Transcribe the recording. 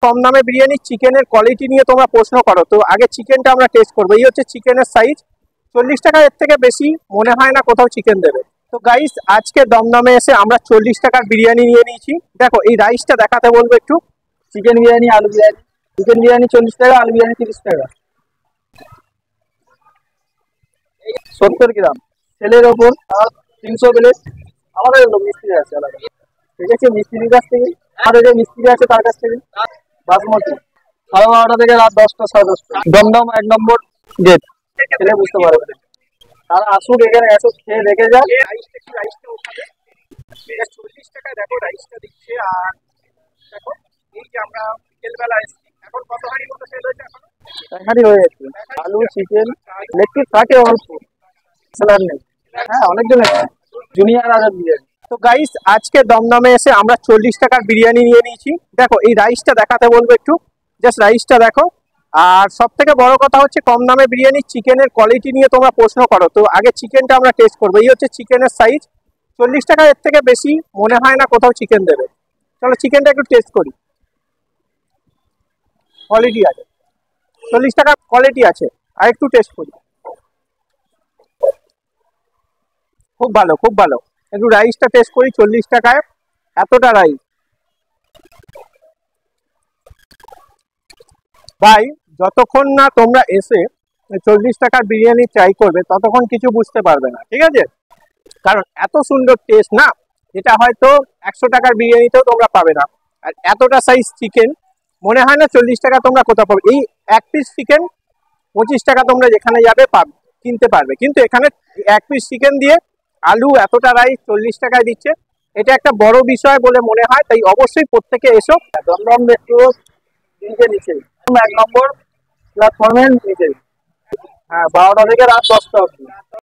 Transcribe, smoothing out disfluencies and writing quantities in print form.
কম দামে বিরিয়ানি চিকেনের কোয়ালিটি নিয়ে তোমরা প্রশ্ন করো, তো আগে চিকেনটা আমরা টেস্ট করবো। এই হচ্ছে চিকেনের সাইজ, 40 টাকা, এর থেকে বেশি মনে হয় না কোথাও চিকেন দেবে। তো গাইস, আজকে দমদমে এসে আমরা 40 টাকার বিরিয়ানি নিয়ে নিয়েছি। দেখো এই রাইসটা দেখাতে বলবো একটু। চিকেন বিরিয়ানি, আলু বিরিয়ানি। চিকেন বিরিয়ানি 40 টাকা, আলু বিরিয়ানি 30 টাকা। 70 গ্রাম তেলের ওপর 300 প্লেট। আমাদের মিস্ত্রি আছে আলাদা, ঠিক আছে? মিস্ত্রির কাছ থেকে, আমাদের যে মিস্ত্রি আছে তার কাছ থেকে। বাসমতি 12:30 থেকে রাত 10টা 10:30। দমদম 1 নম্বর গেট, খেলে বুঝতে পারবে। তারা আসুক, এখানে এসে খেয়ে দেখে যান। রাইসটা ওখানে 40 টাকায় দেখো রাইসটা দিচ্ছে। আর দেখো এই যে আমরা বিকেলবেলা এসেছি, এখন কত হাঁড়ি মতো সেল হয়েছে? এখন এখানে হয়ে যাচ্ছে আলু চিকেন, লেগ পিস থাকে অল্প, স্যালাড নেই। হ্যাঁ, অনেকজন আছে। জুনিয়র আজাদ বিরিয়ানি। তো গাইস, আজকে দমদমে এসে আমরা 40 টাকার বিরিয়ানি নিয়ে নিয়েছি। দেখো এই রাইসটা দেখাতে বলবো একটু, জাস্ট রাইসটা দেখো। আর সব থেকে বড় কথা হচ্ছে কম দামে বিরিয়ানি চিকেনের কোয়ালিটি নিয়ে তোমরা প্রশ্ন করো, তো আগে চিকেনটা আমরা টেস্ট করবো। এই হচ্ছে চিকেনের সাইজ, 40 টাকা, এর থেকে বেশি মনে হয় না কোথাও চিকেন দেবে। চলো চিকেনটা একটু টেস্ট করি। কোয়ালিটি আছে, 40 টাকা কোয়ালিটি আছে। আর একটু টেস্ট করি। খুব ভালো, খুব ভালো। একটু রাইসটা টেস্ট করি। 40 টাকায় এতটা রাইস, ভাই যতক্ষণ না তোমরা এসে 40 টাকার বিরিয়ানি ট্রাই করবে ততক্ষণ কিছু বুঝতে পারবে না, ঠিক আছে? কারণ এত সুন্দর টেস্ট না, যেটা হয়তো 100 টাকার বিরিয়ানিতেও তোমরা পাবে না। আর এতটা সাইজ চিকেন মনে হয় না 40 টাকা তোমরা কোথাও পাবে। এই এক পিস চিকেন 25 টাকা তোমরা যেখানে যাবে কিনতে পারবে, কিন্তু এখানে এক পিস চিকেন দিয়ে আলু এতটা রাইস 40 টাকায় দিচ্ছে। এটা একটা বড় বিষয় বলে মনে হয়, তাই অবশ্যই প্রত্যেকে এসো। দমদম মেট্রো নিচে 1 নম্বর প্ল্যাটফর্মের নিচে। হ্যাঁ, 12টা থেকে রাত 10টা অবধি।